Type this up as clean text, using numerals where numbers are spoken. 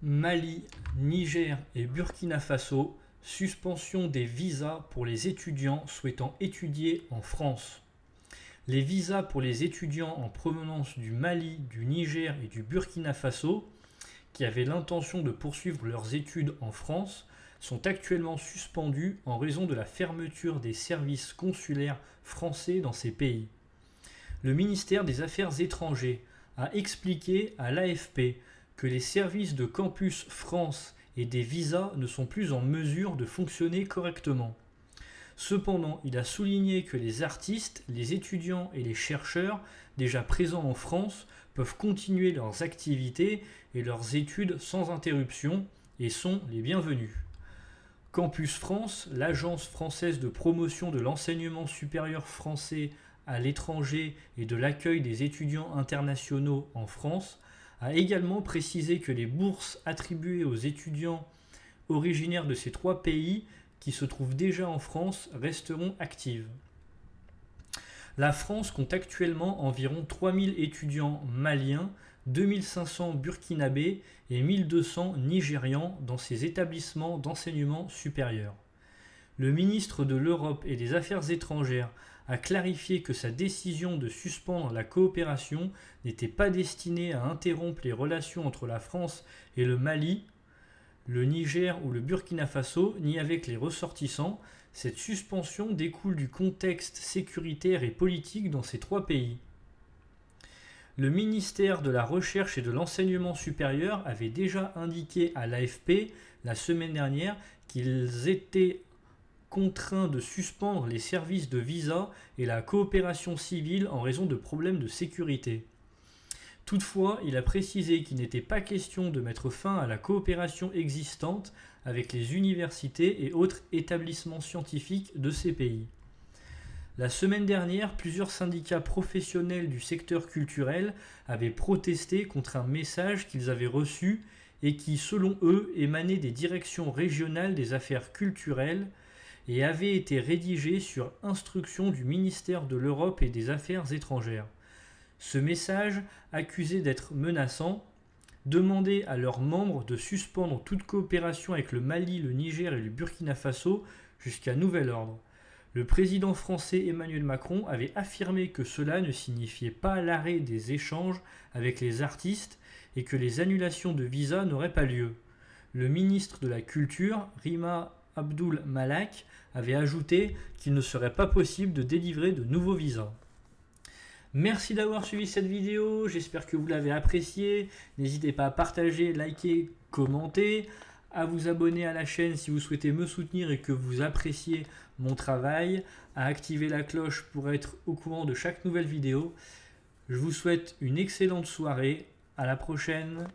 Mali, Niger et Burkina Faso, suspension des visas pour les étudiants souhaitant étudier en France. Les visas pour les étudiants en provenance du Mali, du Niger et du Burkina Faso, qui avaient l'intention de poursuivre leurs études en France, sont actuellement suspendus en raison de la fermeture des services consulaires français dans ces pays. Le ministère des Affaires étrangères a expliqué à l'AFP que les services de Campus France et des visas ne sont plus en mesure de fonctionner correctement. Cependant, il a souligné que les artistes, les étudiants et les chercheurs déjà présents en France peuvent continuer leurs activités et leurs études sans interruption et sont les bienvenus. Campus France, l'agence française de promotion de l'enseignement supérieur français à l'étranger et de l'accueil des étudiants internationaux en France, a également précisé que les bourses attribuées aux étudiants originaires de ces trois pays qui se trouvent déjà en France resteront actives. La France compte actuellement environ 3000 étudiants maliens, 2500 burkinabés et 1200 nigérians dans ses établissements d'enseignement supérieur. Le ministre de l'Europe et des Affaires étrangères a clarifié que sa décision de suspendre la coopération n'était pas destinée à interrompre les relations entre la France et le Mali, le Niger ou le Burkina Faso, ni avec les ressortissants. Cette suspension découle du contexte sécuritaire et politique dans ces trois pays. Le ministère de la Recherche et de l'Enseignement supérieur avait déjà indiqué à l'AFP la semaine dernière qu'ils étaient contraints de suspendre les services de visa et la coopération civile en raison de problèmes de sécurité. Toutefois, il a précisé qu'il n'était pas question de mettre fin à la coopération existante avec les universités et autres établissements scientifiques de ces pays. La semaine dernière, plusieurs syndicats professionnels du secteur culturel avaient protesté contre un message qu'ils avaient reçu et qui, selon eux, émanait des directions régionales des affaires culturelles et avait été rédigé sur instruction du ministère de l'Europe et des Affaires étrangères. Ce message, accusé d'être menaçant, demandait à leurs membres de suspendre toute coopération avec le Mali, le Niger et le Burkina Faso jusqu'à nouvel ordre. Le président français Emmanuel Macron avait affirmé que cela ne signifiait pas l'arrêt des échanges avec les artistes et que les annulations de visas n'auraient pas lieu. Le ministre de la Culture, Rima Abdul Malak, avait ajouté qu'il ne serait pas possible de délivrer de nouveaux visas. Merci d'avoir suivi cette vidéo, j'espère que vous l'avez appréciée. N'hésitez pas à partager, liker, commenter, à vous abonner à la chaîne si vous souhaitez me soutenir et que vous appréciez mon travail, à activer la cloche pour être au courant de chaque nouvelle vidéo. Je vous souhaite une excellente soirée, à la prochaine.